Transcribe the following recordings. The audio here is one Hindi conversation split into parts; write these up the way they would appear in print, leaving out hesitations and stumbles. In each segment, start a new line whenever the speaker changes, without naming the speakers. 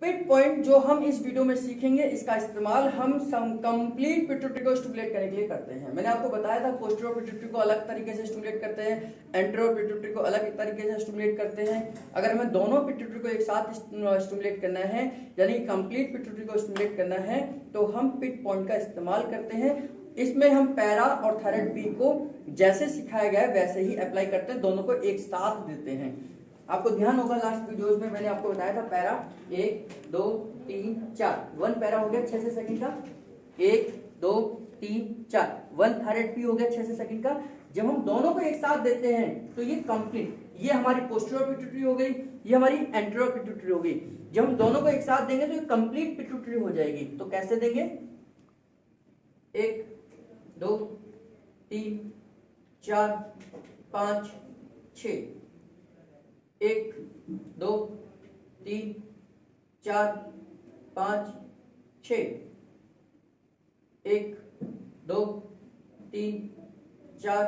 पिट पॉइंट जो हम इस वीडियो में सीखेंगे, इसका इस्तेमाल हम कंप्लीट पिट्यूटरी को स्टिमुलेट करने के लिए करते हैं। मैंने आपको बताया था पोस्टीरियर पिट्यूटरी को अलग तरीके से स्टिमुलेट करते हैं, एंटीरियर पिट्यूटरी को अलग तरीके से स्टिमुलेट करते हैं। अगर हमें दोनों पिट्यूटरी को एक साथ स्टिमुलेट करना है, यानी कंप्लीट पिट्यूटरी को स्टिमुलेट करना है, तो हम पिट पॉइंट का इस्तेमाल करते हैं। इसमें हम पैरा और थायराइड बी को जैसे सिखाया गया है वैसे ही अप्लाई करते हैं, दोनों को एक साथ देते हैं। आपको ध्यान होगा लास्ट वीडियोस में मैंने आपको बताया था पैरा 1 2 3 4, 1 पैरा हो गया 6 से सेकंड का, 1 2 3 4, 1 थायराइड बी हो गया 6 से सेकंड का। जब हम दोनों को एक साथ देते हैं तो ये कंप्लीट, ये हमारी पोस्टीरियर पिट्यूटरी हो गई, ये हमारी एंटीरियर पिट्यूटरी हो गई। जब हम दोनों को एक साथ देंगे तो ये कंप्लीट पिट्यूटरी हो जाएगी। तो कैसे देंगे? 1 2 3 4 5 6, 1 2 3 4 5 6, 1 2 3 4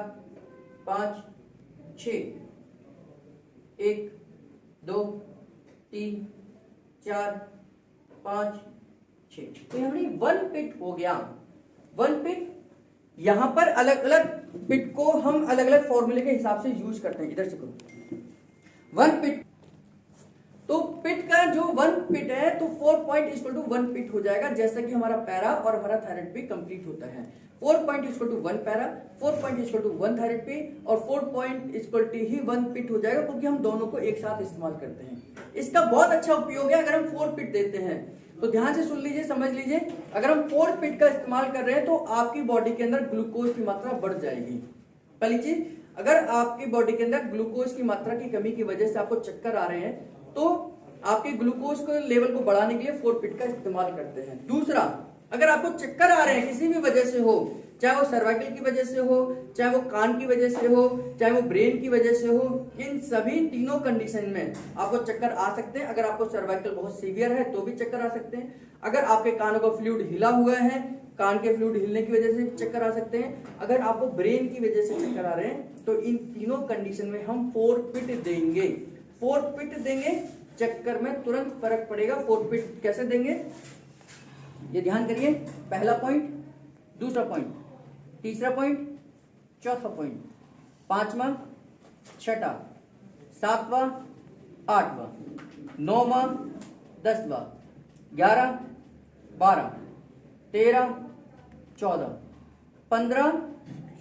5 6, 1 2 3 4 5 6। तो हमारी 1 पिट हो गया। 1 पिट, यहां पर अलग अलग पिट को हम अलग अलग फॉर्मूले के हिसाब से यूज करते हैं। इधर से करो 1 पिट, तो पिट का जो 1 पिट है तो 4 पॉइंट इक्वल टू 1 पिट हो जाएगा, जैसा कि हमारा पैरा और हमारा थायराइड भी कंप्लीट होता है। 4 point equal to 1 para, 4 point equal to 1 thyroid भी, और 4 पॉइंट इक्वल टू ही 1 पिट हो जाएगा, क्योंकि हम दोनों को एक साथ इस्तेमाल करते हैं। इसका बहुत अच्छा उपयोग है अगर हम 4 पिट देते हैं। तो ध्यान से सुन लीजिए, समझ लीजिए, अगर हम 4 पिट का इस्तेमाल कर रहे हैं तो आपकी बॉडी के अंदर ग्लूकोज की मात्रा बढ़ जाएगी। पहली चीज, अगर आपकी बॉडी के अंदर ग्लूकोज की मात्रा की कमी की वजह से आपको चक्कर आ रहे हैं तो आपके ग्लूकोज को लेवल को बढ़ाने के लिए 4 पिट का इस्तेमाल करते हैं। दूसरा, अगर आपको चक्कर आ रहे हैं किसी भी वजह से हो, चाहे वो सर्वाइकल की वजह से हो, चाहे वो कान की वजह से हो, चाहे वो ब्रेन की वजह से हो, इन सभी तीनों कंडीशन में आपको चक्कर आ सकते हैं। अगर आपको सर्वाइकल बहुत सीवियर है तो भी चक्कर आ सकते हैं। अगर आपके कानों का फ्लूइड हिला हुआ है, कान के फ्लूइड हिलने की वजह से चक्कर आ सकते हैं। अगर आपको ब्रेन की वजह से चक्कर आ रहे हैं तो इन तीनों कंडीशन में हम 4 पिट देंगे। 4 पिट देंगे, चक्कर में तुरंत फर्क पड़ेगा। 4 पिट कैसे देंगे ये ध्यान करिए। पहला पॉइंट, दूसरा पॉइंट, तीसरा पॉइंट, चौथा पॉइंट, 5वां, 6वां, 7वां, 8वां, 9वां, 10वां, 11, 12, 13, 14, 15,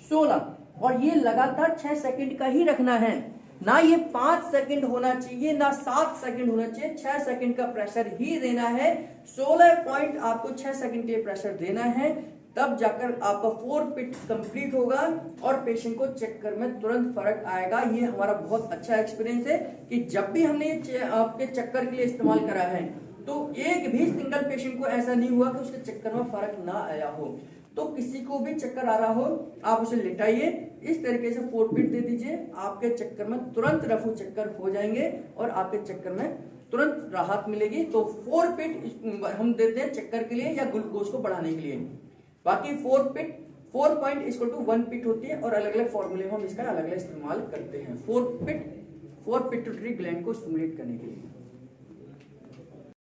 16, और ये लगातार 6 सेकंड का ही रखना है। ना ये 5 सेकंड होना चाहिए, ना 7 सेकंड होना चाहिए, 6 सेकंड का प्रेशर ही देना है। 16 पॉइंट आपको 6 सेकंड के लिए प्रेशर देना है, तब जाकर आपका 4 पिट कंप्लीट होगा और पेशेंट को चक्कर में तुरंत फर्क आएगा। ये हमारा बहुत अच्छा एक्सपीरियंस है कि जब भी हमने ये आपके चक्कर के लिए इस्तेमाल करा है तो एक भी सिंगल पेशेंट को ऐसा नहीं हुआ कि उसके चक्कर में फर्क ना आया हो। तो किसी को भी चक्कर आ रहा हो, आप उसे लिटाइए, इस तरीके से 4 पिट दे दीजिए, आपके चक्कर में तुरंत रफू चक्कर हो जाएंगे और आपके चक्कर में तुरंत राहत मिलेगी। तो 4 पिट हम देते हैं चक्कर के लिए या ग्लूकोज को बढ़ाने के लिए। बाकी 4 पिट, 4 पॉइंट इक्वल टू 1 पिट होती है और अलग अलग फॉर्मूले हम इसका अलग अलग इस्तेमाल करते हैं। 4 पिट, 4 पिट्यूटरी ग्लैंड को स्टिमुलेट करने के लिए।